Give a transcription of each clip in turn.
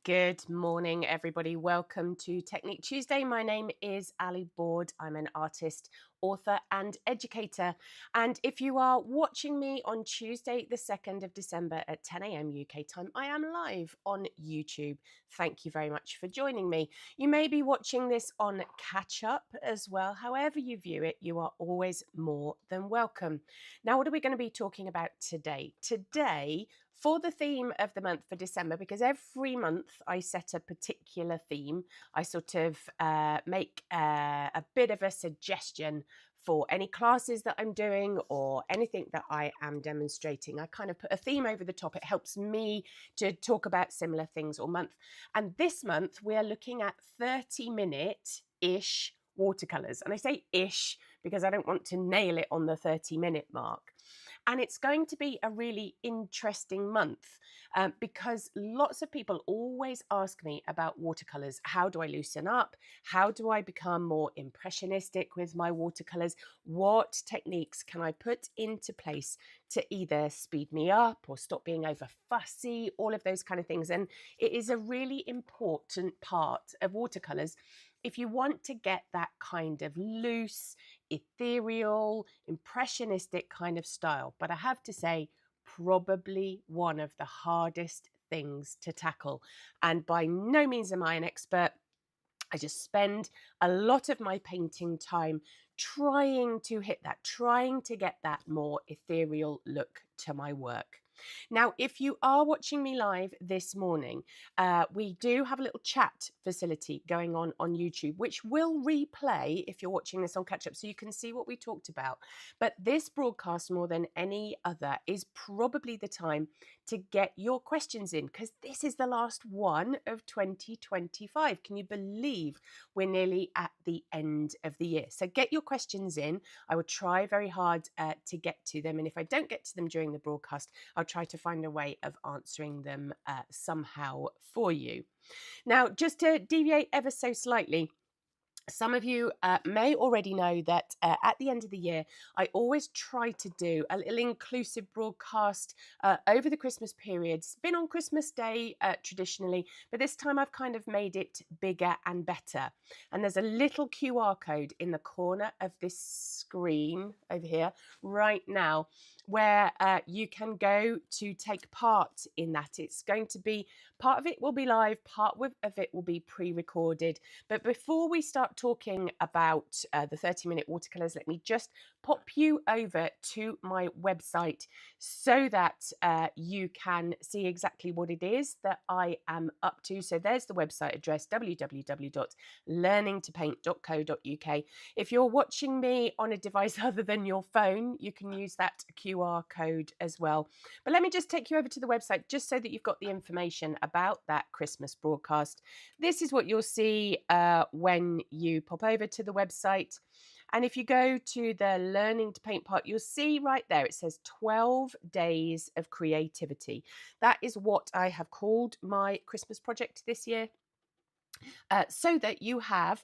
Good morning, everybody. Welcome to Technique Tuesday. My name is Ali Board. I'm an artist, author, and educator. And if you are watching me on Tuesday, the 2nd of December at 10 a.m. UK time, I am live on YouTube. Thank you very much for joining me. You may be watching this on catch up as well. However you view it, you are always more than welcome. Now, what are we going to be talking about today? Today, for the theme of the month for December, because every month I set a particular theme, I sort of make a bit of a suggestion for any classes that I'm doing or anything that I am demonstrating. I kind of put a theme over the top. It helps me to talk about similar things all month. And this month we are looking at 30-minute-ish watercolours. And I say ish because I don't want to nail it on the 30-minute mark. And it's going to be a really interesting month because lots of people always ask me about watercolours. How do I loosen up? How do I become more impressionistic with my watercolours? What techniques can I put into place to either speed me up or stop being over fussy? All of those kind of things. And it is a really important part of watercolours. If you want to get that kind of loose, ethereal, impressionistic kind of style. But I have to say, probably one of the hardest things to tackle. And by no means am I an expert. I just spend a lot of my painting time trying to hit that, trying to get that more ethereal look to my work. Now, if you are watching me live this morning, we do have a little chat facility going on YouTube, which will replay if you're watching this on catch up, so you can see what we talked about. But this broadcast, more than any other, is probably the time to get your questions in, because this is the last one of 2025. Can you believe we're nearly at the end of the year? So get your questions in. I will try very hard to get to them. And if I don't get to them during the broadcast, I'll try to find a way of answering them somehow for you. Now, just to deviate ever so slightly, some of you may already know that at the end of the year, I always try to do a little inclusive broadcast over the Christmas period. It's been on Christmas Day traditionally, but this time I've kind of made it bigger and better. And there's a little QR code in the corner of this screen over here right now where you can go to take part in that. It's going to be, part of it will be live, part of it will be pre-recorded. But before we start talking about the 30-minute watercolours, let me just pop you over to my website so that you can see exactly what it is that I am up to. So there's the website address, www.learningtopaint.co.uk. If you're watching me on a device other than your phone, you can use that QR code as well. But let me just take you over to the website just so that you've got the information about that Christmas broadcast. This is what you'll see when you pop over to the website. And if you go to the Learning to Paint part, you'll see right there, it says 12 days of creativity. That is what I have called my Christmas project this year. So that you have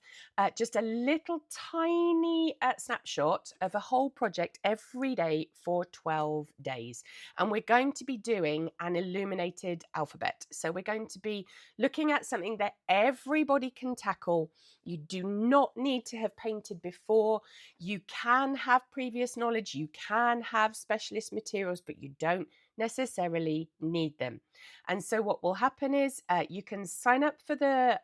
just a little tiny snapshot of a whole project every day for 12 days. And we're going to be doing an illuminated alphabet. So we're going to be looking at something that everybody can tackle. You do not need to have painted before. You can have previous knowledge. You can have specialist materials, but you don't necessarily need them. And so what will happen is you can sign up for the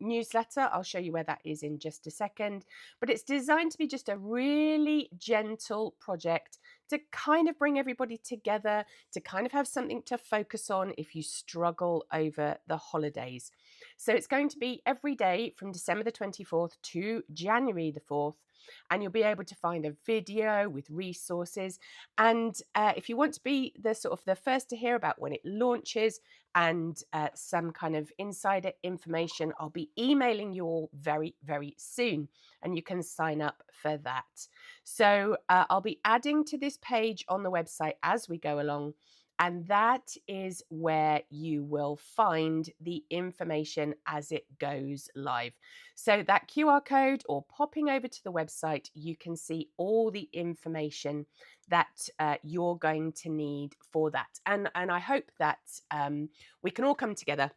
newsletter. I'll show you where that is in just a second. But it's designed to be just a really gentle project to kind of bring everybody together, to kind of have something to focus on if you struggle over the holidays. So it's going to be every day from December the 24th to January the 4th. And you'll be able to find a video with resources. And if you want to be the sort of the first to hear about when it launches and some kind of insider information, I'll be emailing you all very, very soon. And you can sign up for that. So I'll be adding to this page on the website as we go along. And that is where you will find the information as it goes live. So that QR code or popping over to the website, you can see all the information that you're going to need for that. And I hope that we can all come together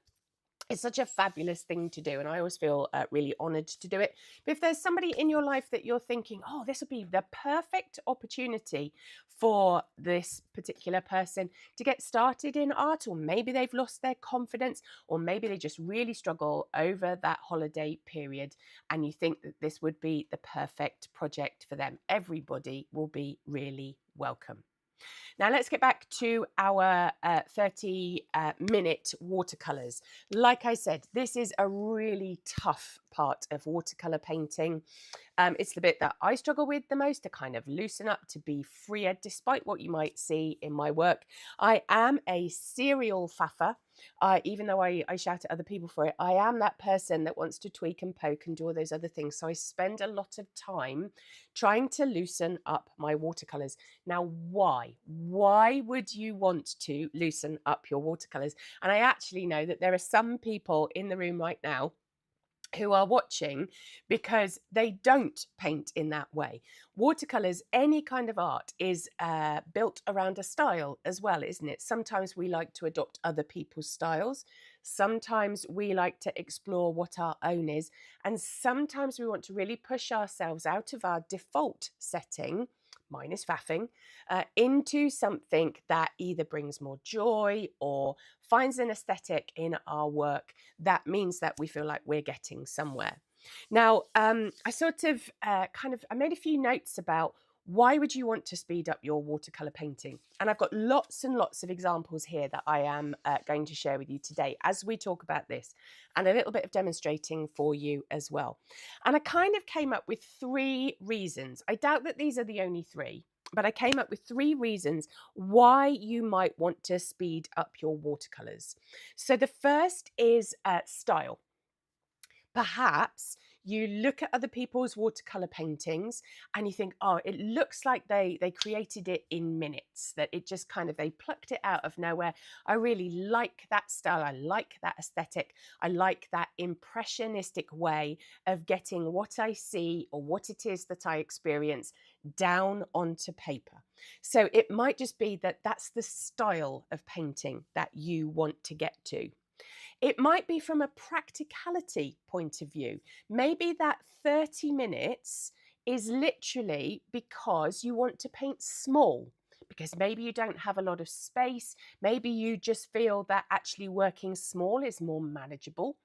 It's such a fabulous thing to do, and I always feel really honoured to do it. But if there's somebody in your life that you're thinking, oh, this would be the perfect opportunity for this particular person to get started in art, or maybe they've lost their confidence, or maybe they just really struggle over that holiday period, and you think that this would be the perfect project for them, everybody will be really welcome. Now let's get back to our 30-minute watercolours. Like I said, this is a really tough part of watercolour painting. It's the bit that I struggle with the most, to kind of loosen up, to be freer, despite what you might see in my work. I am a serial faffer. Even though I shout at other people for it, I am that person that wants to tweak and poke and do all those other things. So I spend a lot of time trying to loosen up my watercolours. Now, why? Why would you want to loosen up your watercolours? And I actually know that there are some people in the room right now who are watching because they don't paint in that way. Watercolours, any kind of art, is built around a style as well, isn't it? Sometimes we like to adopt other people's styles. Sometimes we like to explore what our own is. And sometimes we want to really push ourselves out of our default setting, minus faffing, into something that either brings more joy or finds an aesthetic in our work that means that we feel like we're getting somewhere. Now, I sort of I made a few notes about why would you want to speed up your watercolor painting? And I've got lots and lots of examples here that I am going to share with you today as we talk about this, and a little bit of demonstrating for you as well. And I kind of came up with 3 reasons. I doubt that these are the only 3, but I came up with 3 reasons why you might want to speed up your watercolors. So the first is style. Perhaps you look at other people's watercolor paintings and you think, oh, it looks like they created it in minutes, that it just kind of, they plucked it out of nowhere. I really like that style. I like that aesthetic. I like that impressionistic way of getting what I see or what it is that I experience down onto paper. So it might just be that that's the style of painting that you want to get to. It might be from a practicality point of view. Maybe that 30 minutes is literally because you want to paint small, because maybe you don't have a lot of space. Maybe you just feel that actually working small is more manageable.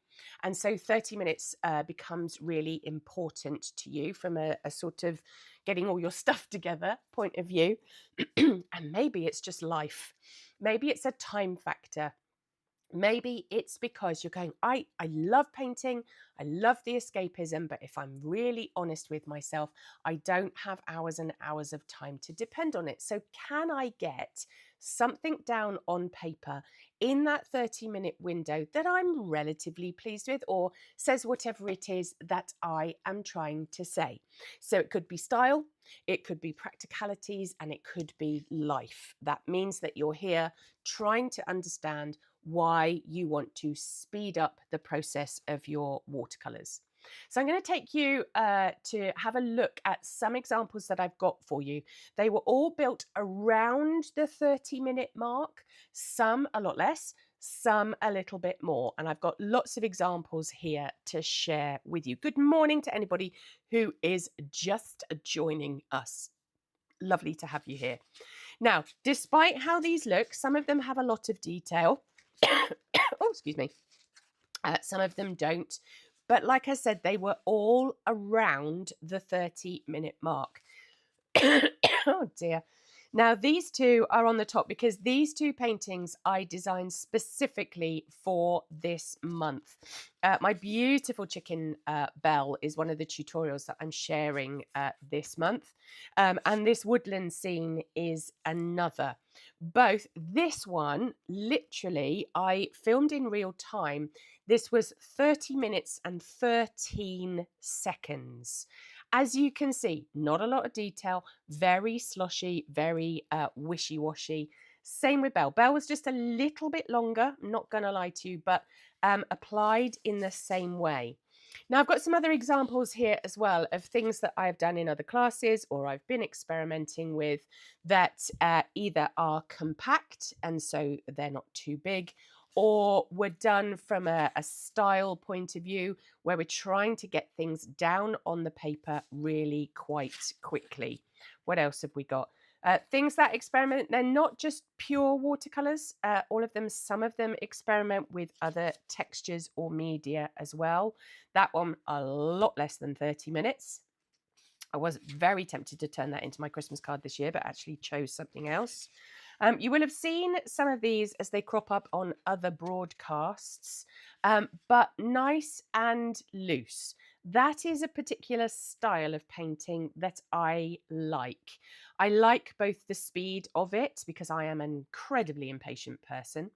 And so 30 minutes becomes really important to you from a sort of getting all your stuff together point of view. And maybe it's just life. Maybe it's a time factor. Maybe it's because you're going, I love painting, I love the escapism, but if I'm really honest with myself, I don't have hours and hours of time to depend on it. So can I get something down on paper in that 30-minute window that I'm relatively pleased with, or says whatever it is that I am trying to say? So it could be style, it could be practicalities, and it could be life. That means that you're here trying to understand why you want to speed up the process of your watercolors. So I'm going to take you to have a look at some examples that I've got for you. They were all built around the 30-minute mark, some a lot less, some a little bit more. And I've got lots of examples here to share with you. Good morning to anybody who is just joining us. Lovely to have you here. Now, despite how these look, some of them have a lot of detail. Oh, excuse me. Some of them don't. But like I said, they were all around the 30-minute mark. Oh, dear. Now, these 2 are on the top because these 2 paintings I designed specifically for this month. My beautiful chicken Belle is one of the tutorials that I'm sharing this month. And this woodland scene is another. Both. This one, literally, I filmed in real time. This was 30 minutes and 13 seconds. As you can see, not a lot of detail, very sloshy, very wishy-washy. Same with Belle. Belle was just a little bit longer, not going to lie to you, but applied in the same way. Now, I've got some other examples here as well of things that I've done in other classes or I've been experimenting with that either are compact and so they're not too big, or were done from a style point of view where we're trying to get things down on the paper really quite quickly. What else have we got? Things that experiment, they're not just pure watercolors, all of them, some of them experiment with other textures or media as well. That one, a lot less than 30 minutes. I was very tempted to turn that into my Christmas card this year, but actually chose something else. You will have seen some of these as they crop up on other broadcasts, but nice and loose. That is a particular style of painting that I like. I like both the speed of it because I am an incredibly impatient person,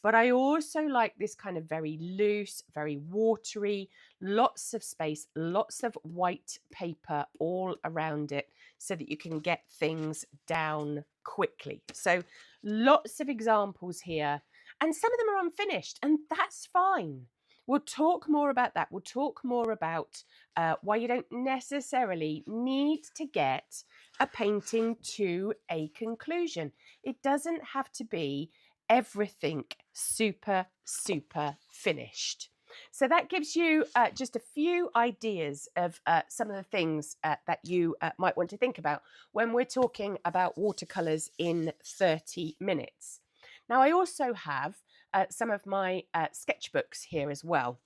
but I also like this kind of very loose, very watery, lots of space, lots of white paper all around it so that you can get things down quickly. So lots of examples here, and some of them are unfinished, and that's fine. We'll talk more about that. We'll talk more about why you don't necessarily need to get a painting to a conclusion. It doesn't have to be everything super, super finished. So that gives you just a few ideas of some of the things that you might want to think about when we're talking about watercolours in 30 minutes. Now, I also have some of my sketchbooks here as well,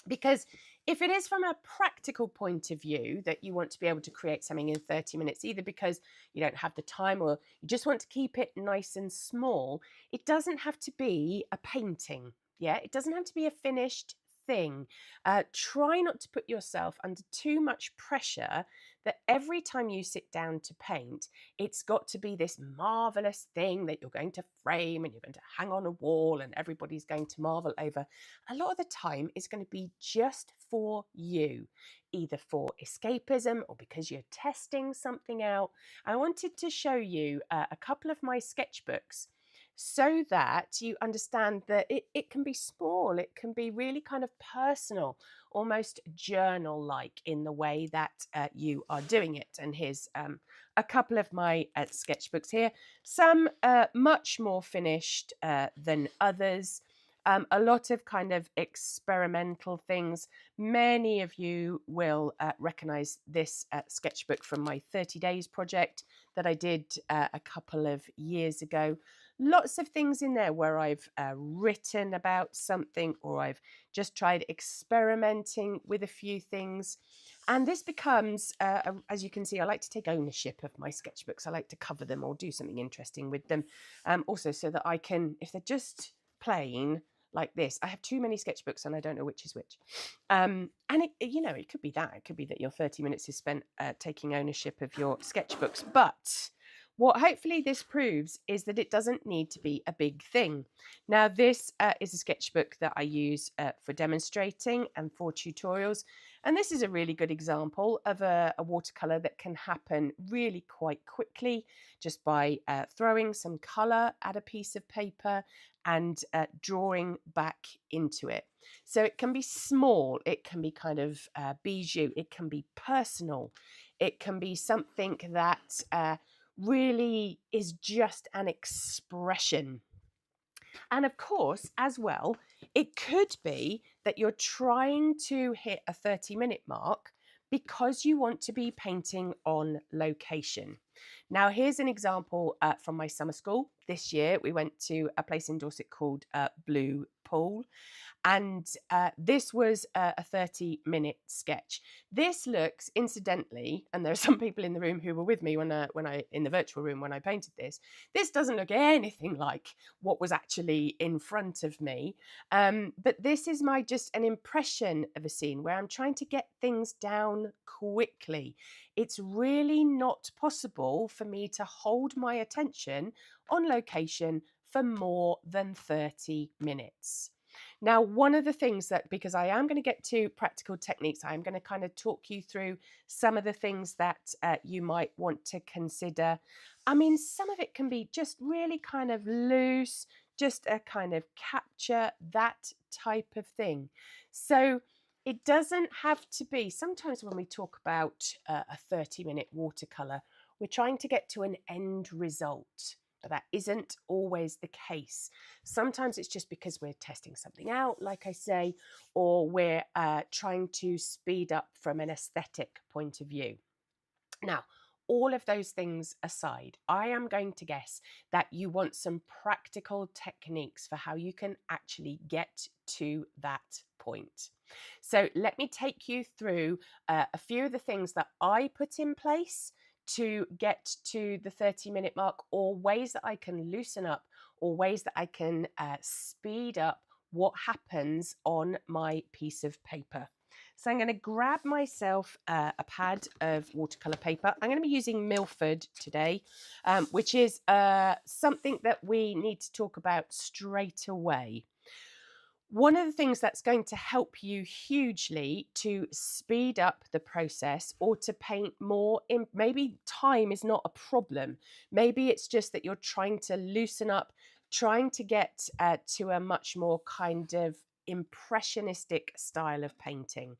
because if it is from a practical point of view that you want to be able to create something in 30 minutes, either because you don't have the time or you just want to keep it nice and small, it doesn't have to be a painting. Yeah, it doesn't have to be a finished thing. Try not to put yourself under too much pressure that every time you sit down to paint, it's got to be this marvelous thing that you're going to frame and you're going to hang on a wall and everybody's going to marvel over. A lot of the time it's going to be just for you, either for escapism or because you're testing something out. I wanted to show you a couple of my sketchbooks so that you understand that it can be small, it can be really kind of personal, almost journal-like in the way that you are doing it. And here's a couple of my sketchbooks here, some much more finished than others. A lot of kind of experimental things. Many of you will recognize this sketchbook from my 30 days project that I did a couple of years ago. Lots of things in there where I've written about something or I've just tried experimenting with a few things. And this becomes, as you can see, I like to take ownership of my sketchbooks. I like to cover them or do something interesting with them. Also so that I can, if they're just plain like this, I have too many sketchbooks and I don't know which is which. And it could be that. It could be that your 30 minutes is spent taking ownership of your sketchbooks. But what hopefully this proves is that it doesn't need to be a big thing. Now, this is a sketchbook that I use for demonstrating and for tutorials. And this is a really good example of a watercolour that can happen really quite quickly just by throwing some colour at a piece of paper and drawing back into it. So it can be small, it can be kind of bijou, it can be personal, it can be something that really is just an expression. And of course, as well, it could be that you're trying to hit a 30-minute mark because you want to be painting on location. Now, here's an example from my summer school. This year, we went to a place in Dorset called Blue Pool. And this was a 30-minute sketch. This looks, incidentally, and there are some people in the room who were with me when I in the virtual room when I painted this. This doesn't look anything like what was actually in front of me. But this is just an impression of a scene where I'm trying to get things down quickly. It's really not possible for me to hold my attention on location for more than 30 minutes. Now, one of the things that, because I am going to get to practical techniques, I'm going to kind of talk you through some of the things that you might want to consider. I mean, some of it can be just really kind of loose, just a kind of capture, that type of thing. So it doesn't have to be, sometimes when we talk about a 30-minute watercolour, we're trying to get to an end result. But that isn't always the case. Sometimes it's just because we're testing something out, like I say, or we're trying to speed up from an aesthetic point of view. Now, all of those things aside, I am going to guess that you want some practical techniques for how you can actually get to that point. So let me take you through a few of the things that I put in place to get to the 30-minute mark, or ways that I can loosen up, or ways that I can speed up what happens on my piece of paper. So I'm going to grab myself a pad of watercolour paper. I'm going to be using Milford today, which is something that we need to talk about straight away. One of the things that's going to help you hugely to speed up the process, or to paint more, maybe time is not a problem. Maybe it's just that you're trying to loosen up, trying to get to a much more kind of impressionistic style of painting.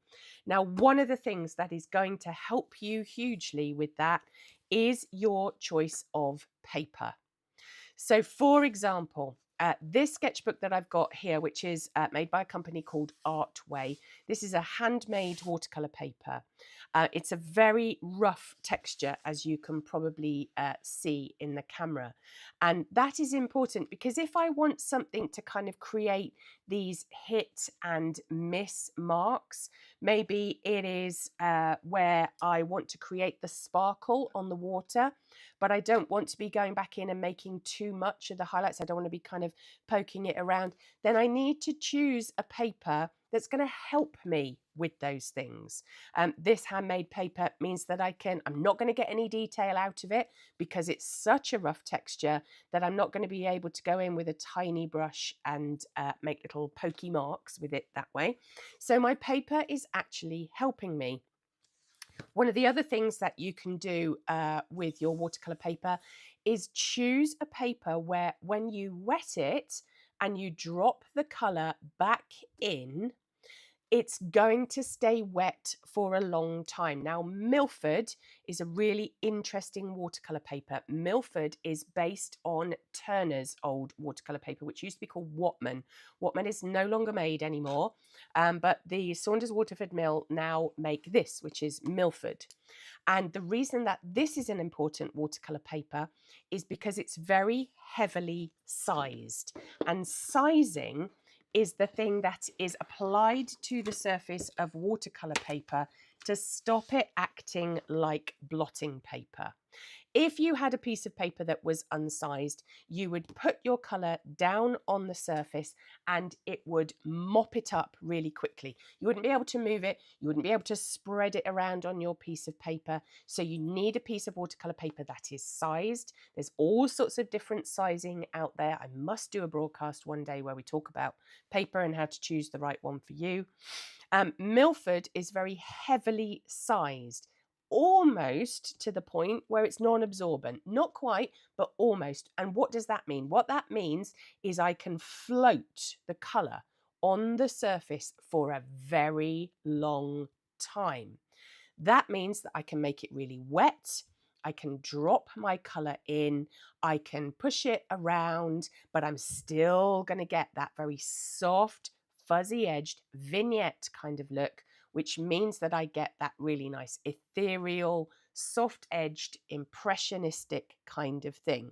Now, one of the things that is going to help you hugely with that is your choice of paper. So, for example, this sketchbook that I've got here, which is made by a company called Artway, this is a handmade watercolour paper. It's a very rough texture, as you can probably see in the camera. And that is important, because if I want something to kind of create these hit and miss marks, maybe it is where I want to create the sparkle on the water, but I don't want to be going back in and making too much of the highlights. I don't want to be kind of poking it around. Then I need to choose a paper that's going to help me with those things. This handmade paper means that I'm not going to get any detail out of it, because it's such a rough texture that I'm not going to be able to go in with a tiny brush and make little pokey marks with it that way. So my paper is actually helping me. One of the other things that you can do with your watercolour paper is choose a paper where, when you wet it and you drop the colour back in, it's going to stay wet for a long time. Now, Milford is a really interesting watercolour paper. Milford is based on Turner's old watercolour paper, which used to be called Whatman. Whatman is no longer made anymore, but the Saunders Waterford Mill now make this, which is Milford. And the reason that this is an important watercolour paper is because it's very heavily sized. And sizing is the thing that is applied to the surface of watercolour paper to stop it acting like blotting paper. If you had a piece of paper that was unsized, you would put your colour down on the surface and it would mop it up really quickly. You wouldn't be able to move it. You wouldn't be able to spread it around on your piece of paper. So you need a piece of watercolour paper that is sized. There's all sorts of different sizing out there. I must do a broadcast one day where we talk about paper and how to choose the right one for you. Milford is very heavily sized, almost to the point where it's non-absorbent. Not quite, but almost. And what does that mean? What that means is I can float the colour on the surface for a very long time. That means that I can make it really wet. I can drop my colour in, I can push it around, but I'm still going to get that very soft, fuzzy-edged vignette kind of look, which means that I get that really nice ethereal, soft-edged, impressionistic kind of thing.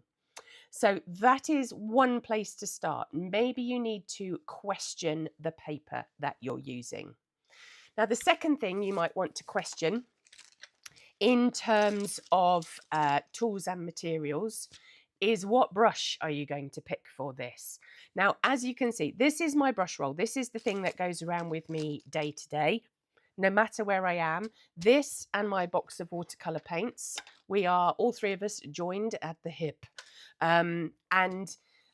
So that is one place to start. Maybe you need to question the paper that you're using. Now, the second thing you might want to question in terms of tools and materials is, what brush are you going to pick for this? Now, as you can see, this is my brush roll. This is the thing that goes around with me day to day, no matter where I am. This and my box of watercolour paints, we are all three of us joined at the hip. And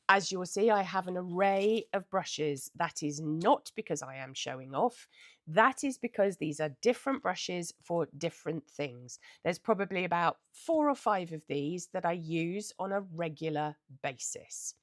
as you will see, I have an array of brushes. That is not because I am showing off. That is because these are different brushes for different things. There's probably about 4 or 5 of these that I use on a regular basis.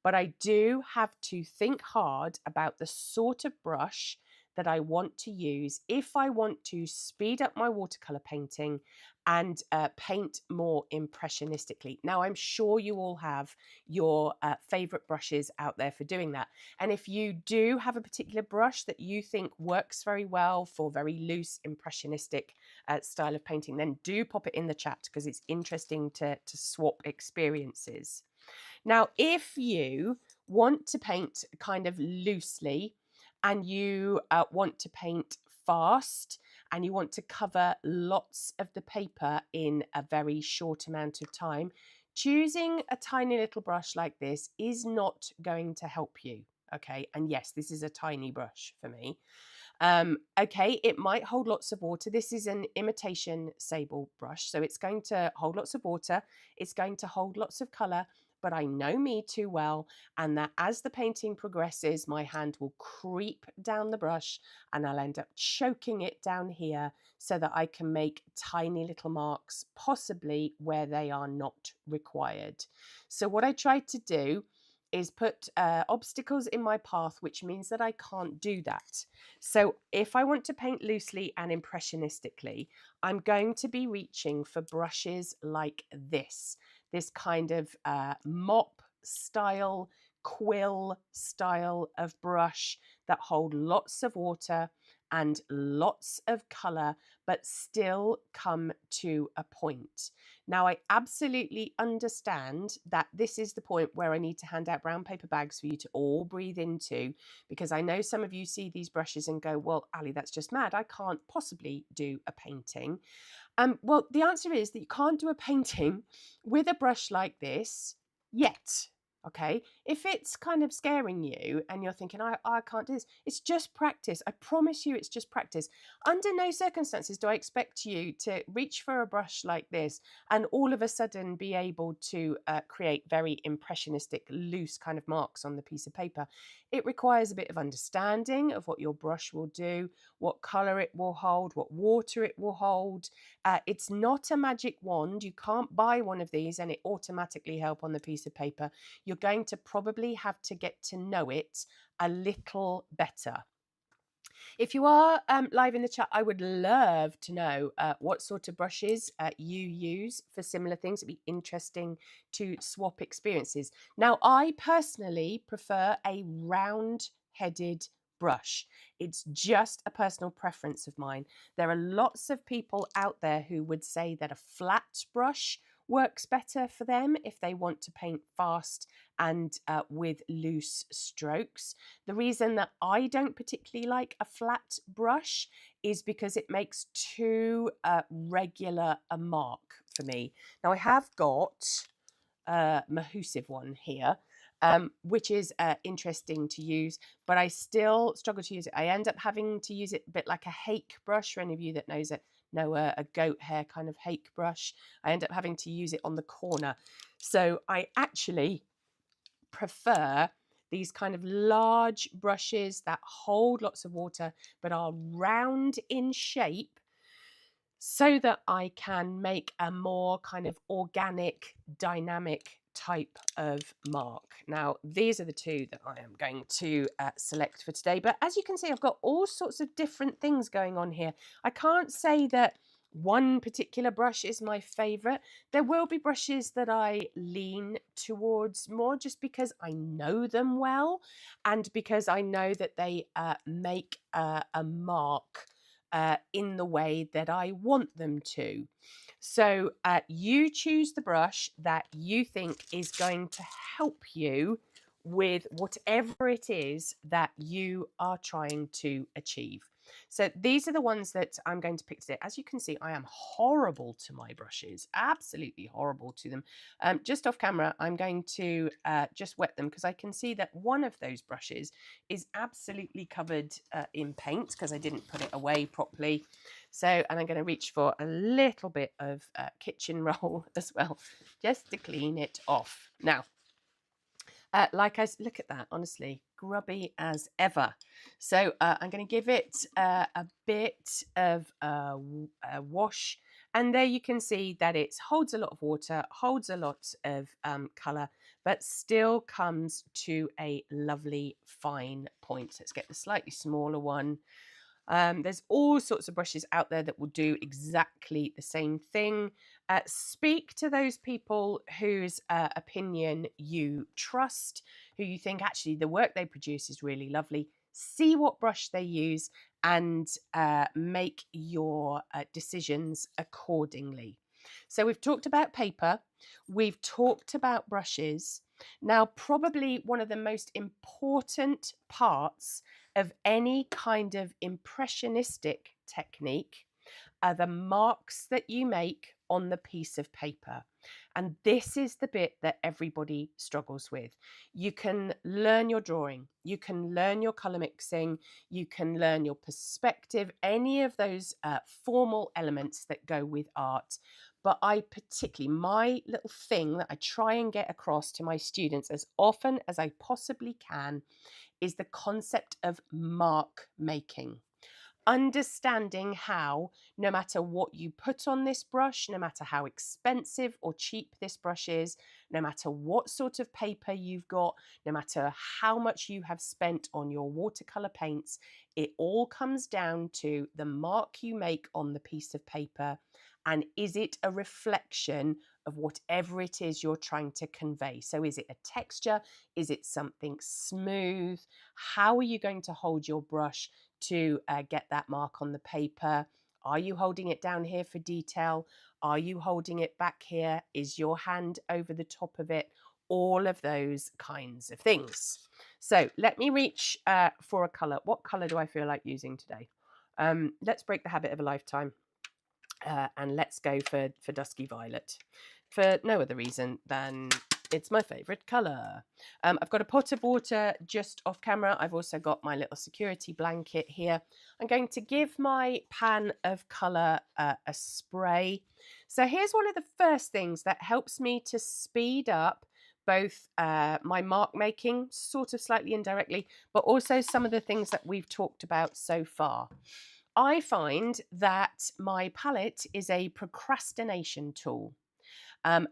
But I do have to think hard about the sort of brush that I want to use if I want to speed up my watercolor painting and paint more impressionistically. Now, I'm sure you all have your favorite brushes out there for doing that. And if you do have a particular brush that you think works very well for very loose, impressionistic style of painting, then do pop it in the chat because it's interesting to swap experiences. Now, if you want to paint kind of loosely and you want to paint fast and you want to cover lots of the paper in a very short amount of time, choosing a tiny little brush like this is not going to help you. Okay, and yes, this is a tiny brush for me. Okay, it might hold lots of water. This is an imitation sable brush, so it's going to hold lots of water. It's going to hold lots of colour, but I know me too well, and that as the painting progresses, my hand will creep down the brush and I'll end up choking it down here so that I can make tiny little marks, possibly where they are not required. So what I tried to do is put obstacles in my path, which means that I can't do that. So if I want to paint loosely and impressionistically, I'm going to be reaching for brushes like this kind of mop style, quill style of brush that hold lots of water and lots of colour, but still come to a point. Now, I absolutely understand that this is the point where I need to hand out brown paper bags for you to all breathe into, because I know some of you see these brushes and go, well, Ali, that's just mad. I can't possibly do a painting. Well, the answer is that you can't do a painting with a brush like this yet. Okay, if it's kind of scaring you and you're thinking, I can't do this, it's just practice. I promise you, it's just practice. Under no circumstances do I expect you to reach for a brush like this and all of a sudden be able to create very impressionistic, loose kind of marks on the piece of paper. It requires a bit of understanding of what your brush will do, what color it will hold, what water it will hold. It's not a magic wand. You can't buy one of these and it automatically help on the piece of paper. You're going to probably have to get to know it a little better. If you are live in the chat, I would love to know what sort of brushes you use for similar things. It'd be interesting to swap experiences. Now, I personally prefer a round-headed brush. It's just a personal preference of mine. There are lots of people out there who would say that a flat brush works better for them if they want to paint fast and with loose strokes. The reason that I don't particularly like a flat brush is because it makes too regular a mark for me. Now I have got a Mahusive one here, which is interesting to use, but I still struggle to use it. I end up having to use it a bit like a hake brush. For any of you that know a goat hair kind of hake brush, I end up having to use it on the corner. So I actually prefer these kind of large brushes that hold lots of water but are round in shape, so that I can make a more kind of organic, dynamic type of mark. Now, these are the two that I am going to select for today. But as you can see, I've got all sorts of different things going on here. I can't say that one particular brush is my favorite. There will be brushes that I lean towards more just because I know them well and because I know that they make a mark in the way that I want them to. So you choose the brush that you think is going to help you with whatever it is that you are trying to achieve. So these are the ones that I'm going to pick today. As you can see, I am horrible to my brushes, absolutely horrible to them. Just off camera, I'm going to just wet them because I can see that one of those brushes is absolutely covered in paint because I didn't put it away properly. So, and I'm going to reach for a little bit of kitchen roll as well, just to clean it off. Now, look at that, honestly, grubby as ever. So I'm going to give it a bit of a wash. And there you can see that it holds a lot of water, holds a lot of colour, but still comes to a lovely fine point. Let's get the slightly smaller one. There's all sorts of brushes out there that will do exactly the same thing. Speak to those people whose opinion you trust, who you think actually the work they produce is really lovely. See what brush they use and make your decisions accordingly. So we've talked about paper, we've talked about brushes. Now, probably one of the most important parts of any kind of impressionistic technique are the marks that you make on the piece of paper. And this is the bit that everybody struggles with. You can learn your drawing, you can learn your colour mixing, you can learn your perspective, any of those formal elements that go with art. But I particularly, my little thing that I try and get across to my students as often as I possibly can is the concept of mark making. Understanding how, no matter what you put on this brush, no matter how expensive or cheap this brush is, no matter what sort of paper you've got, no matter how much you have spent on your watercolor paints, it all comes down to the mark you make on the piece of paper. And is it a reflection of whatever it is you're trying to convey? So is it a texture? Is it something smooth? How are you going to hold your brush to get that mark on the paper? Are you holding it down here for detail? Are you holding it back here? Is your hand over the top of it? All of those kinds of things. So let me reach for a colour. What colour do I feel like using today? Let's break the habit of a lifetime. And let's go for Dusky Violet, for no other reason than it's my favourite colour. I've got a pot of water just off camera. I've also got my little security blanket here. I'm going to give my pan of colour a spray. So here's one of the first things that helps me to speed up both my mark making, sort of slightly indirectly, but also some of the things that we've talked about so far. I find that my palette is a procrastination tool. And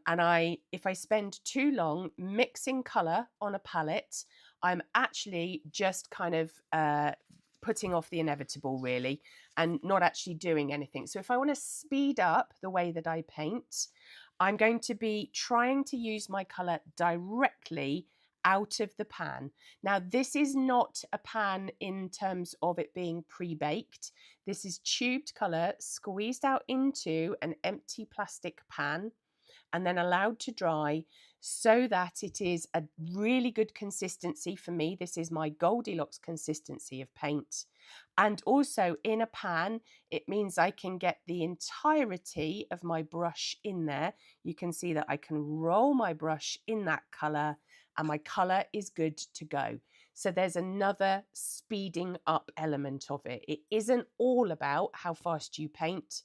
if I spend too long mixing colour on a palette, I'm actually just kind of putting off the inevitable, really, and not actually doing anything. So if I want to speed up the way that I paint, I'm going to be trying to use my colour directly out of the pan. Now, this is not a pan in terms of it being pre-baked. This is tubed colour squeezed out into an empty plastic pan and then allowed to dry so that it is a really good consistency for me. This is my Goldilocks consistency of paint. And also in a pan, it means I can get the entirety of my brush in there. You can see that I can roll my brush in that colour and my colour is good to go. So there's another speeding up element of it. It isn't all about how fast you paint.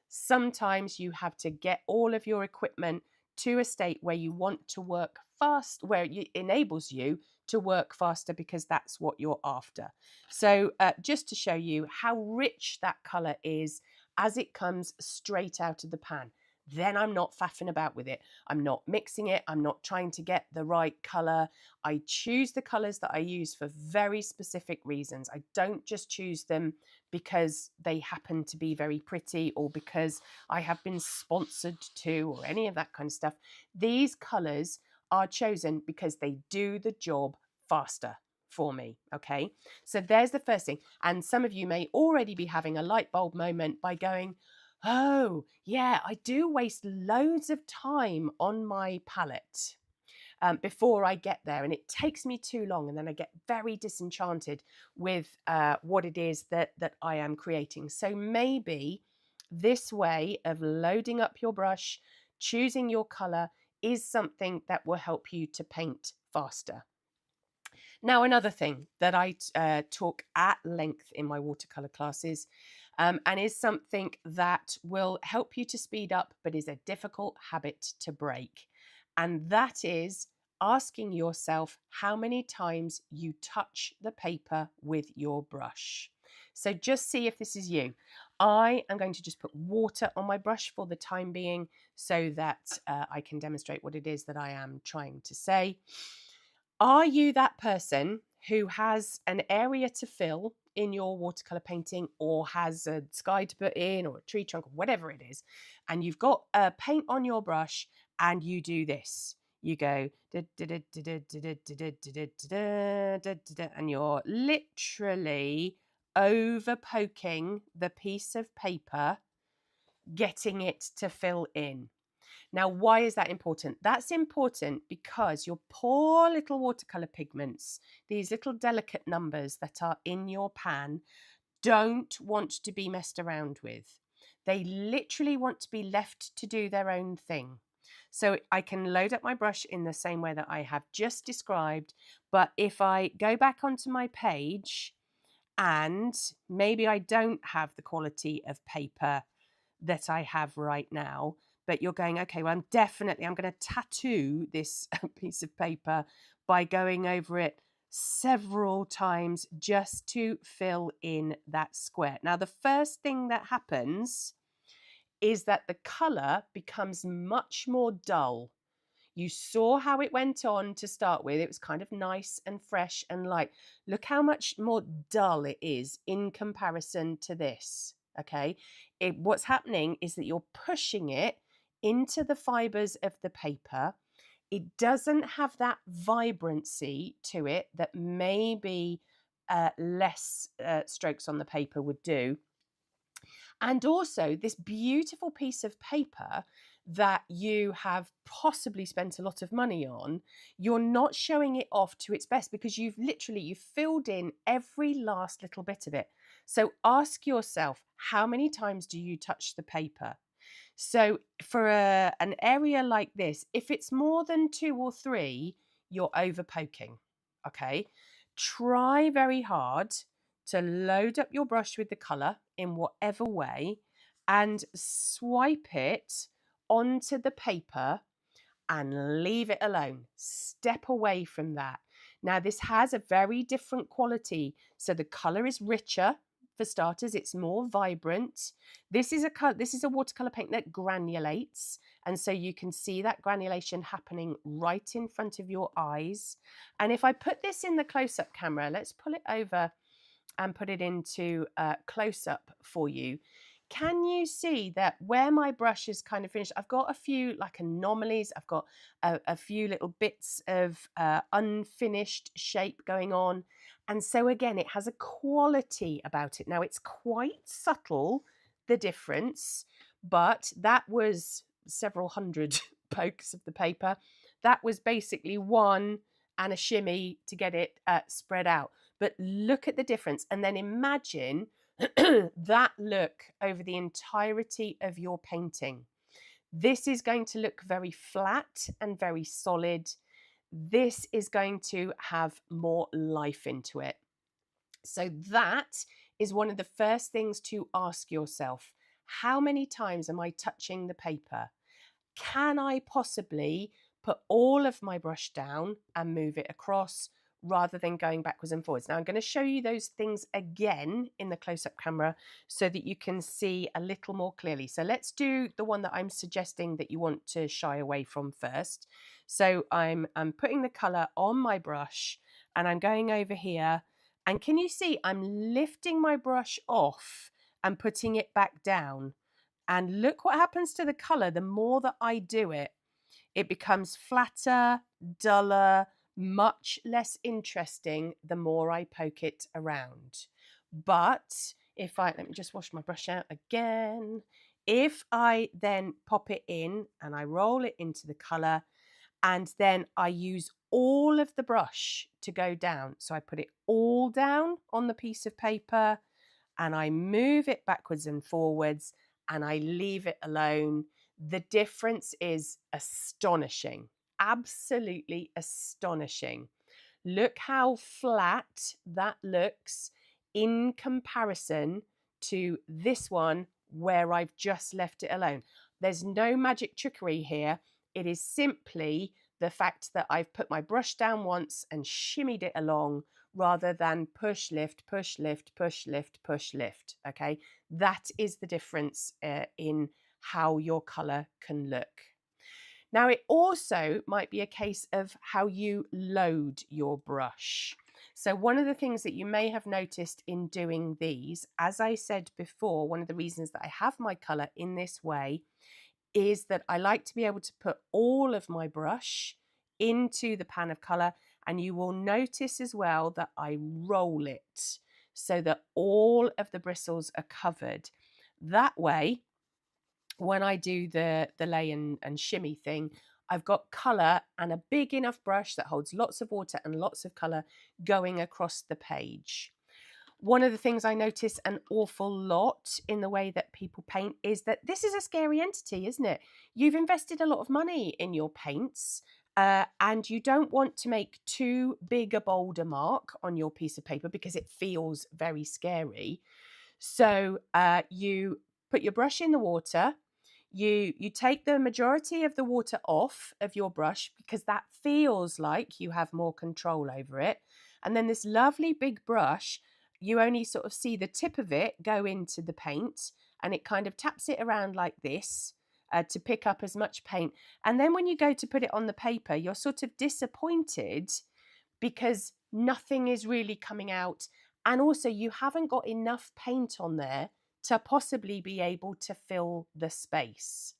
Sometimes you have to get all of your equipment to a state where you want to work fast, where it enables you to work faster because that's what you're after. So just to show you how rich that colour is as it comes straight out of the pan. Then I'm not faffing about with it. I'm not mixing it. I'm not trying to get the right colour. I choose the colours that I use for very specific reasons. I don't just choose them because they happen to be very pretty or because I have been sponsored to or any of that kind of stuff. These colours are chosen because they do the job faster for me. Okay, so there's the first thing. And some of you may already be having a light bulb moment by going, oh, yeah, I do waste loads of time on my palette before I get there. And it takes me too long. And then I get very disenchanted with what it is that I am creating. So maybe this way of loading up your brush, choosing your colour is something that will help you to paint faster. Now, another thing that I talk at length in my watercolour classes and is something that will help you to speed up, but is a difficult habit to break. And that is asking yourself how many times you touch the paper with your brush. So just see if this is you. I am going to just put water on my brush for the time being so that I can demonstrate what it is that I am trying to say. Are you that person who has an area to fill in your watercolor painting, or has a sky to put in, or a tree trunk, or whatever it is, and you've got paint on your brush and you do this? You go and you're literally over poking the piece of paper, getting it to fill in. Now, why is that important? That's important because your poor little watercolor pigments, these little delicate numbers that are in your pan, don't want to be messed around with. They literally want to be left to do their own thing. So I can load up my brush in the same way that I have just described, but if I go back onto my page, and maybe I don't have the quality of paper that I have right now, but you're going, okay, well, I'm going to tattoo this piece of paper by going over it several times just to fill in that square. Now, the first thing that happens is that the color becomes much more dull. You saw how it went on to start with. It was kind of nice and fresh and light. Look how much more dull it is in comparison to this, okay? What's happening is that you're pushing it into the fibers of the paper. It doesn't have that vibrancy to it that maybe less strokes on the paper would do. And also this beautiful piece of paper that you have possibly spent a lot of money on, you're not showing it off to its best because you've filled in every last little bit of it. So ask yourself, how many times do you touch the paper? So for an area like this, if it's more than 2 or 3, you're over poking, okay? Try very hard to load up your brush with the colour in whatever way and swipe it onto the paper and leave it alone. Step away from that. Now, this has a very different quality. So the colour is richer. For starters, it's more vibrant. This is a watercolor paint that granulates, and so you can see that granulation happening right in front of your eyes. And if I put this in the close-up camera, let's pull it over and put it into close-up for you. Can you see that where my brush is kind of finished, I've got a few like anomalies, I've got a few little bits of unfinished shape going on. And so again, it has a quality about it. Now it's quite subtle, the difference, but that was several hundred pokes of the paper. That was basically one and a shimmy to get it spread out. But look at the difference, and then imagine that look over the entirety of your painting. This is going to look very flat and very solid. This is going to have more life into it. So that is one of the first things to ask yourself. How many times am I touching the paper? Can I possibly put all of my brush down and move it across, rather than going backwards and forwards? Now I'm going to show you those things again in the close-up camera so that you can see a little more clearly. So let's do the one that I'm suggesting that you want to shy away from first. So I'm putting the colour on my brush and I'm going over here, and can you see I'm lifting my brush off and putting it back down? And look what happens to the colour the more that I do it. It becomes flatter, duller, much less interesting the more I poke it around. But let me just wash my brush out again. If I then pop it in and I roll it into the colour, and then I use all of the brush to go down. So I put it all down on the piece of paper and I move it backwards and forwards and I leave it alone. The difference is astonishing, absolutely astonishing. Look how flat that looks in comparison to this one where I've just left it alone. There's no magic trickery here. It is simply the fact that I've put my brush down once and shimmied it along rather than push, lift, push, lift, push, lift, push, lift. Okay, that is the difference in how your colour can look. Now, it also might be a case of how you load your brush. So one of the things that you may have noticed in doing these, as I said before, one of the reasons that I have my colour in this way is that I like to be able to put all of my brush into the pan of colour, and you will notice as well that I roll it so that all of the bristles are covered. That way, when I do the lay and shimmy thing, I've got colour and a big enough brush that holds lots of water and lots of colour going across the page. One of the things I notice an awful lot in the way that people paint is that this is a scary entity, isn't it? You've invested a lot of money in your paints, and you don't want to make too big a bold a mark on your piece of paper because it feels very scary. So you put your brush in the water. You take the majority of the water off of your brush because that feels like you have more control over it. And then this lovely big brush, you only sort of see the tip of it go into the paint, and it kind of taps it around like this to pick up as much paint. And then when you go to put it on the paper, you're sort of disappointed because nothing is really coming out. And also you haven't got enough paint on there to possibly be able to fill the space.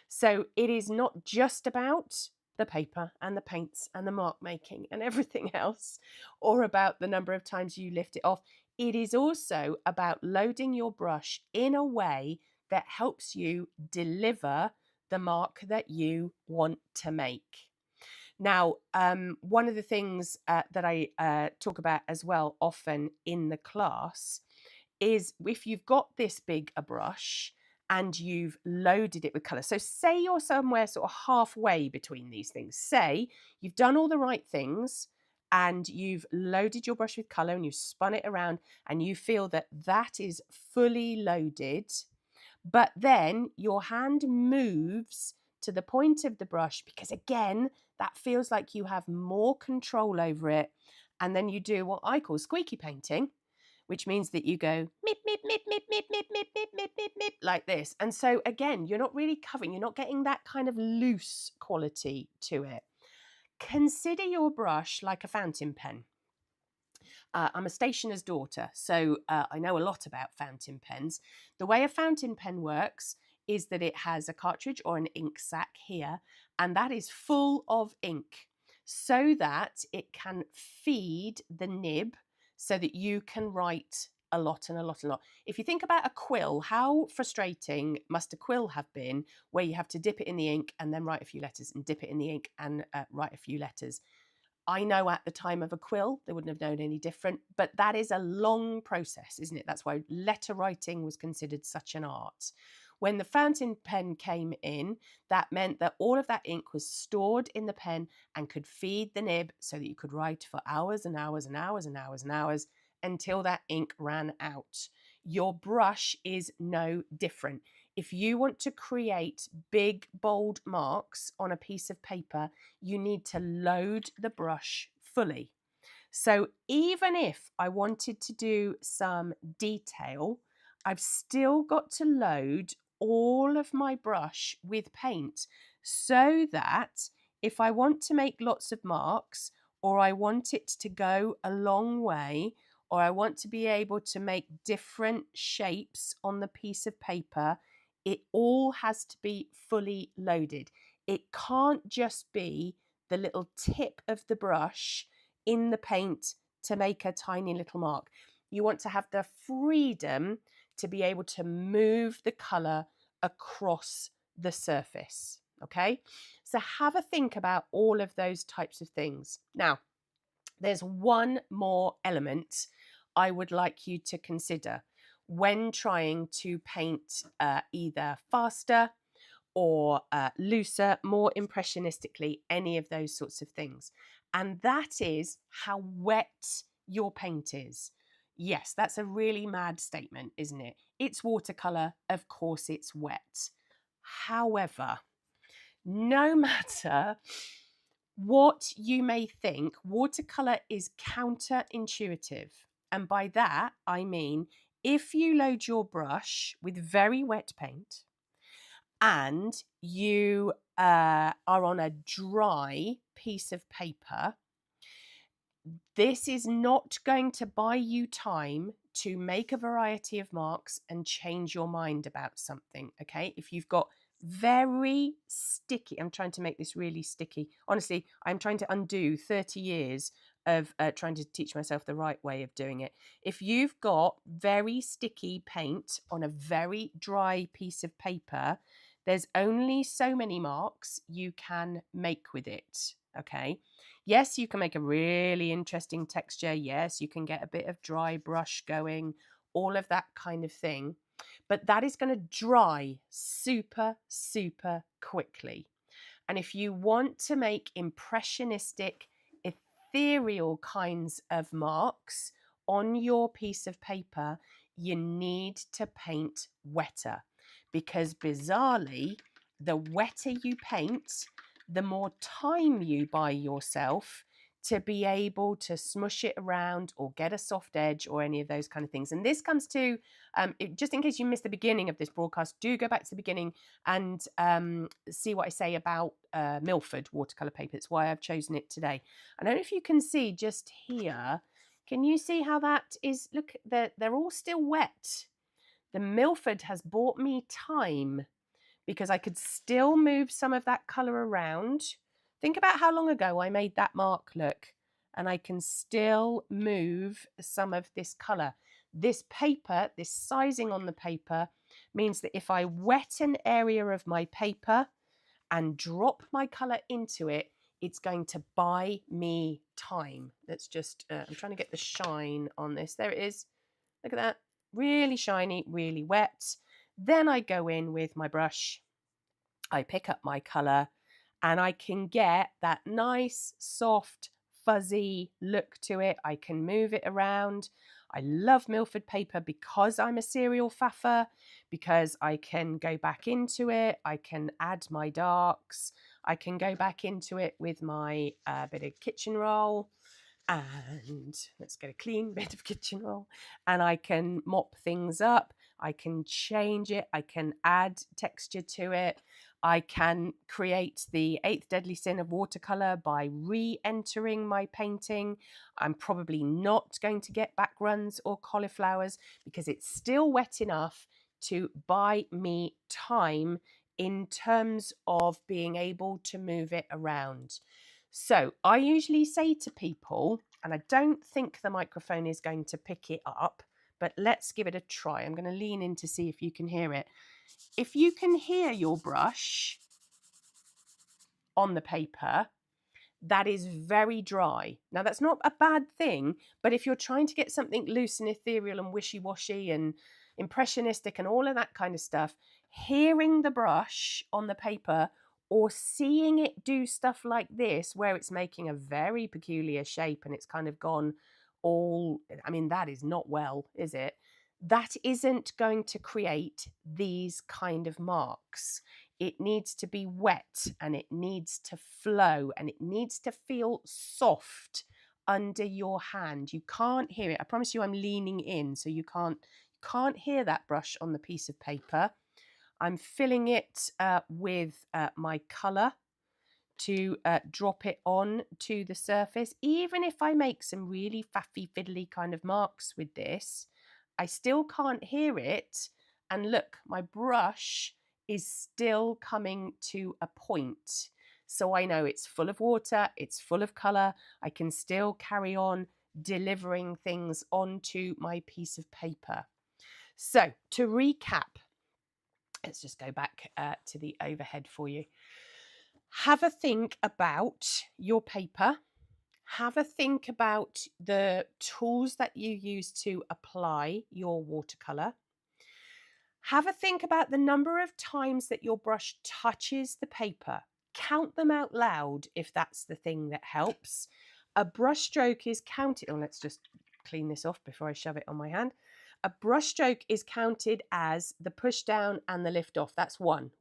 So it is not just about the paper and the paints and the mark making and everything else, or about the number of times you lift it off. It is also about loading your brush in a way that helps you deliver the mark that you want to make. Now, one of the things that I talk about as well often in the class is if you've got this big a brush and you've loaded it with colour. So say you're somewhere sort of halfway between these things. Say you've done all the right things and you've loaded your brush with colour and you've spun it around and you feel that that is fully loaded, but then your hand moves to the point of the brush because, again, that feels like you have more control over it. And then you do what I call squeaky painting, which means that you go meep, meep, meep, meep, meep, meep, meep, meep, meep, meep, meep, like this. And so, again, you're not really covering, you're not getting that kind of loose quality to it. Consider your brush like a fountain pen. I'm a stationer's daughter, so I know a lot about fountain pens. The way a fountain pen works is that it has a cartridge or an ink sac here, and that is full of ink so that it can feed the nib so that you can write a lot and a lot and a lot. If you think about a quill, how frustrating must a quill have been where you have to dip it in the ink and then write a few letters and dip it in the ink and write a few letters. I know at the time of a quill, they wouldn't have known any different, but that is a long process, isn't it? That's why letter writing was considered such an art. When the fountain pen came in, that meant that all of that ink was stored in the pen and could feed the nib so that you could write for hours and hours and hours and hours and hours until that ink ran out. Your brush is no different. If you want to create big, bold marks on a piece of paper, you need to load the brush fully. So even if I wanted to do some detail, I've still got to load all of my brush with paint so that if I want to make lots of marks, or I want it to go a long way, or I want to be able to make different shapes on the piece of paper, it all has to be fully loaded. It can't just be the little tip of the brush in the paint to make a tiny little mark. You want to have the freedom to be able to move the colour across the surface. Okay, so have a think about all of those types of things. Now, there's one more element I would like you to consider when trying to paint either faster or looser, more impressionistically, any of those sorts of things. And that is how wet your paint is. Yes, that's a really mad statement, isn't it? It's watercolour, of course it's wet. However, no matter What you may think, watercolor is counterintuitive. And by that, I mean if you load your brush with very wet paint and you are on a dry piece of paper, this is not going to buy you time to make a variety of marks and change your mind about something, okay? If you've got very sticky, I'm trying to make this really sticky. Honestly, I'm trying to undo 30 years of trying to teach myself the right way of doing it. If you've got very sticky paint on a very dry piece of paper, there's only so many marks you can make with it, okay? Yes, you can make a really interesting texture. Yes, you can get a bit of dry brush going, all of that kind of thing. But that is going to dry super, super quickly. And if you want to make impressionistic, ethereal kinds of marks on your piece of paper, you need to paint wetter. Because bizarrely, the wetter you paint, the more time you buy yourself to be able to smush it around or get a soft edge or any of those kind of things. And this comes to, just in case you missed the beginning of this broadcast, do go back to the beginning and see what I say about Milford watercolour paper. It's why I've chosen it today. I don't know if you can see just here. Can you see how that is? Look, they're all still wet. The Milford has bought me time because I could still move some of that colour around. Think about how long ago I made that mark, look, and I can still move some of this colour. This paper, this sizing on the paper, means that if I wet an area of my paper and drop my colour into it, it's going to buy me time. Let's just, I'm trying to get the shine on this. There it is. Look at that. Really shiny, really wet. Then I go in with my brush. I pick up my colour and I can get that nice, soft, fuzzy look to it. I can move it around. I love Milford paper because I'm a serial faffer, because I can go back into it. I can add my darks. I can go back into it with my bit of kitchen roll. And let's get a clean bit of kitchen roll, and I can mop things up. I can change it. I can add texture to it. I can create the eighth deadly sin of watercolor by re-entering my painting. I'm probably not going to get back runs or cauliflowers because it's still wet enough to buy me time in terms of being able to move it around. So I usually say to people, and I don't think the microphone is going to pick it up, but let's give it a try. I'm going to lean in to see if you can hear it. If you can hear your brush on the paper, that is very dry. Now, that's not a bad thing, but if you're trying to get something loose and ethereal and wishy-washy and impressionistic and all of that kind of stuff, hearing the brush on the paper or seeing it do stuff like this, where it's making a very peculiar shape and it's kind of gone all, I mean, that is not well, is it? That isn't going to create these kind of marks. It needs to be wet and it needs to flow and it needs to feel soft under your hand. You can't hear it. I promise you I'm leaning in so you can't hear that brush on the piece of paper. I'm filling it with my colour to drop it on to the surface. Even if I make some really faffy fiddly kind of marks with this, I still can't hear it. And look, my brush is still coming to a point. So I know it's full of water, it's full of colour. I can still carry on delivering things onto my piece of paper. So to recap, let's just go back to the overhead for you. Have a think about your paper. Have a think about the tools that you use to apply your watercolour. Have a think about the number of times that your brush touches the paper. Count them out loud if that's the thing that helps. A brush stroke is counted, let's just clean this off before I shove it on my hand. A brush stroke is counted as the push down and the lift off. That's 1,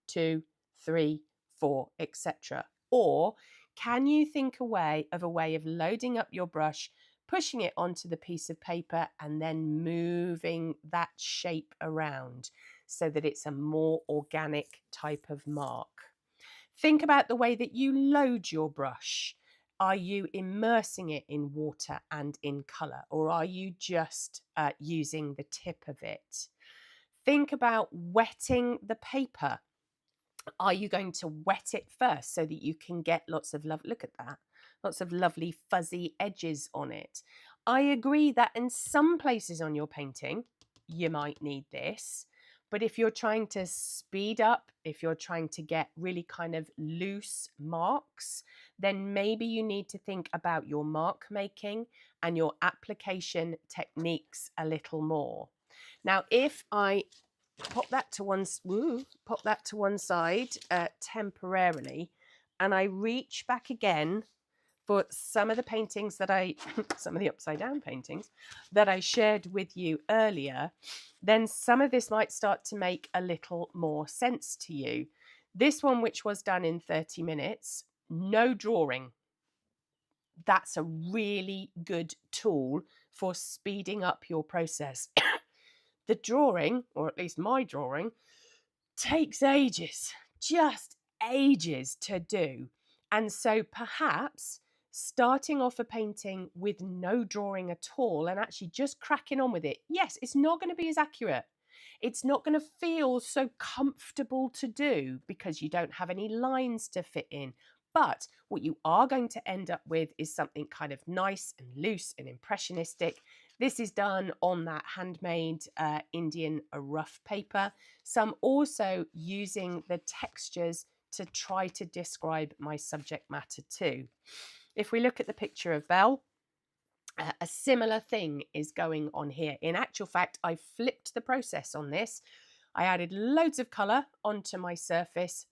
2, 3, 4, etc. Or Can you think of a way of loading up your brush, pushing it onto the piece of paper, and then moving that shape around so that it's a more organic type of mark? Think about the way that you load your brush. Are you immersing it in water and in colour, or are you just using the tip of it? Think about wetting the paper. Are you going to wet it first so that you can get lots of love? Look at that. Lots of lovely fuzzy edges on it. I agree that in some places on your painting, you might need this. But if you're trying to speed up, if you're trying to get really kind of loose marks, then maybe you need to think about your mark making and your application techniques a little more. Now, if I pop that to one side temporarily, and I reach back again for some of the paintings that some of the upside down paintings that I shared with you earlier, then some of this might start to make a little more sense to you. This one, which was done in 30 minutes, no drawing. That's a really good tool for speeding up your process. The drawing, or at least my drawing, takes ages, just ages to do. And so perhaps starting off a painting with no drawing at all and actually just cracking on with it. Yes, it's not going to be as accurate. It's not going to feel so comfortable to do because you don't have any lines to fit in. But what you are going to end up with is something kind of nice and loose and impressionistic. This is done on that handmade Indian rough paper. So I'm also using the textures to try to describe my subject matter too. If we look at the picture of Belle, a similar thing is going on here. In actual fact, I flipped the process on this. I added loads of colour onto my surface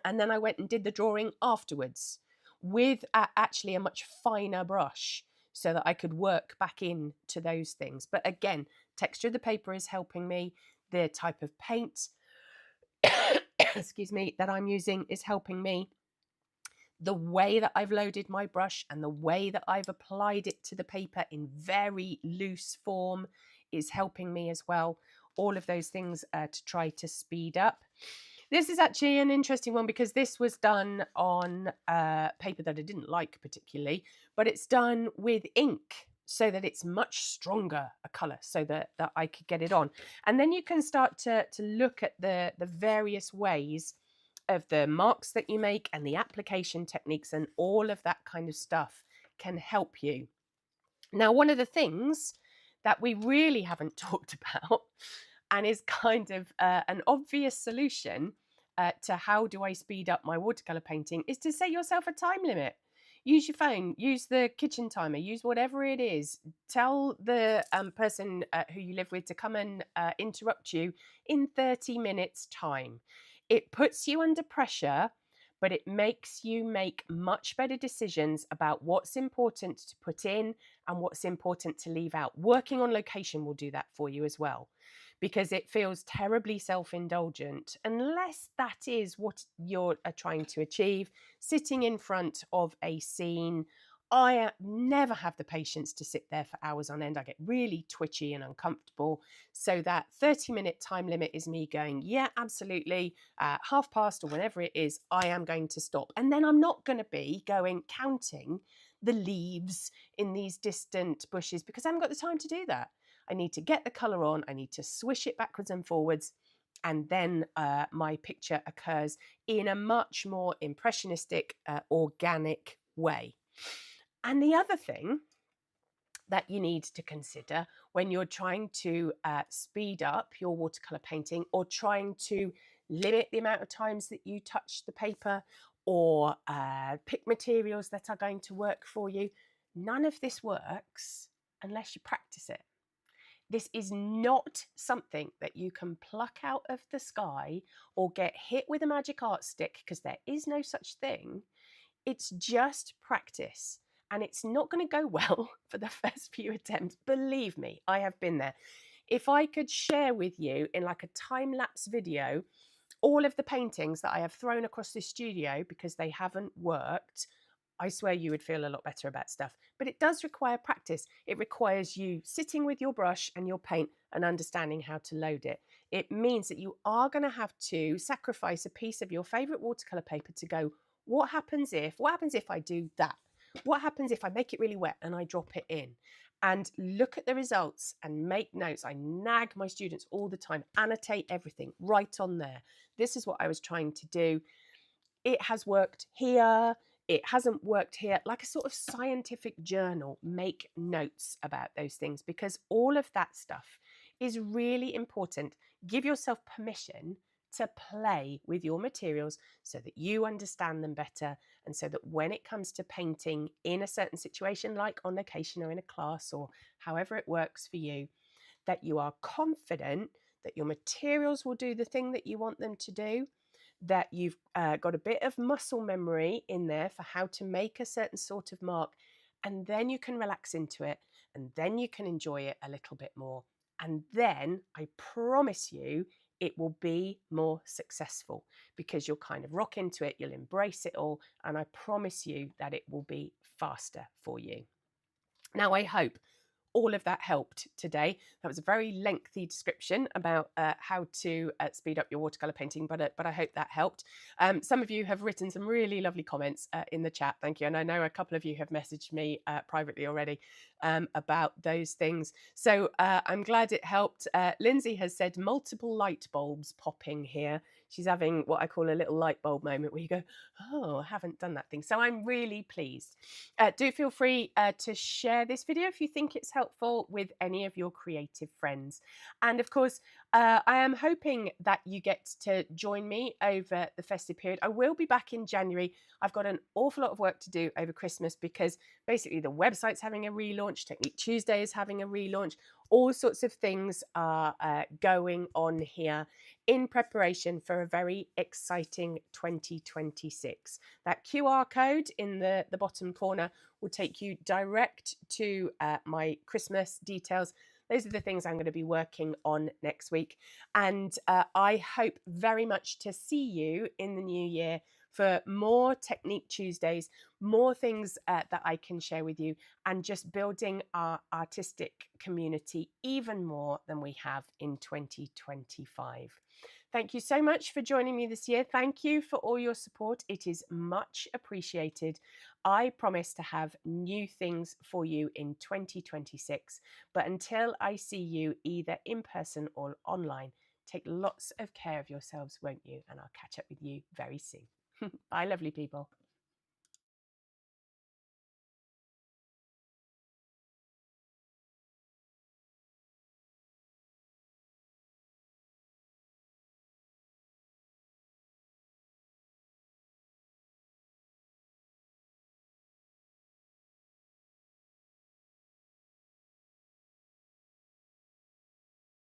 and then I went and did the drawing afterwards with actually a much finer brush so that I could work back into those things. But again, texture of the paper is helping me. The type of paint, excuse me, that I'm using is helping me. The way that I've loaded my brush and the way that I've applied it to the paper in very loose form is helping me as well. All of those things to try to speed up. This is actually an interesting one because this was done on paper that I didn't like particularly, but it's done with ink so that it's much stronger a colour so that I could get it on. And then you can start to look at the various ways of the marks that you make and the application techniques, and all of that kind of stuff can help you. Now, one of the things that we really haven't talked about and is kind of an obvious solution to how do I speed up my watercolour painting is to set yourself a time limit. Use your phone, use the kitchen timer, use whatever it is. Tell the person who you live with to come and interrupt you in 30 minutes time. It puts you under pressure, but it makes you make much better decisions about what's important to put in and what's important to leave out. Working on location will do that for you as well, because it feels terribly self-indulgent unless that is what you're trying to achieve. Sitting in front of a scene, I never have the patience to sit there for hours on end. I get really twitchy and uncomfortable. So that 30-minute time limit is me going, yeah, absolutely, 1:30 or whenever it is, I am going to stop. And then I'm not going to be counting the leaves in these distant bushes because I haven't got the time to do that. I need to get the colour on, I need to swish it backwards and forwards, and then my picture occurs in a much more impressionistic, organic way. And the other thing that you need to consider when you're trying to speed up your watercolour painting or trying to limit the amount of times that you touch the paper or pick materials that are going to work for you, none of this works unless you practice it. This is not something that you can pluck out of the sky or get hit with a magic art stick, because there is no such thing. It's just practice. And it's not going to go well for the first few attempts. Believe me, I have been there. If I could share with you in like a time-lapse video all of the paintings that I have thrown across the studio because they haven't worked, I swear you would feel a lot better about stuff. But it does require practice. It requires you sitting with your brush and your paint and understanding how to load it. It means that you are going to have to sacrifice a piece of your favorite watercolor paper to go, what happens if I do that? What happens if I make it really wet and I drop it in? And look at the results and make notes. I nag my students all the time, annotate everything right on there. This is what I was trying to do. It has worked here. It hasn't worked here. Like a sort of scientific journal, make notes about those things, because all of that stuff is really important. Give yourself permission to play with your materials so that you understand them better, and so that when it comes to painting in a certain situation, like on location or in a class or however it works for you, that you are confident that your materials will do the thing that you want them to do, that you've got a bit of muscle memory in there for how to make a certain sort of mark, and then you can relax into it, and then you can enjoy it a little bit more. And then I promise you, it will be more successful, because you'll kind of rock into it, you'll embrace it all, and I promise you that it will be faster for you. Now, I hope all of that helped today. That was a very lengthy description about how to speed up your watercolor painting, but I hope that helped. Some of you have written some really lovely comments in the chat. Thank you. And I know a couple of you have messaged me privately already about those things. So I'm glad it helped. Lindsay has said multiple light bulbs popping here. She's having what I call a little light bulb moment where you go, oh, I haven't done that thing. So I'm really pleased. Do feel free to share this video if you think it's helpful with any of your creative friends. And of course, I am hoping that you get to join me over the festive period. I will be back in January. I've got an awful lot of work to do over Christmas, because basically the website's having a relaunch, Technique Tuesday is having a relaunch. All sorts of things are going on here in preparation for a very exciting 2026. That QR code in the bottom corner will take you direct to my Christmas details. Those are the things I'm going to be working on next week. And I hope very much to see you in the new year for more Technique Tuesdays, more things that I can share with you, and just building our artistic community even more than we have in 2025. Thank you so much for joining me this year. Thank you for all your support. It is much appreciated. I promise to have new things for you in 2026. But until I see you either in person or online, take lots of care of yourselves, won't you? And I'll catch up with you very soon. Bye, lovely people.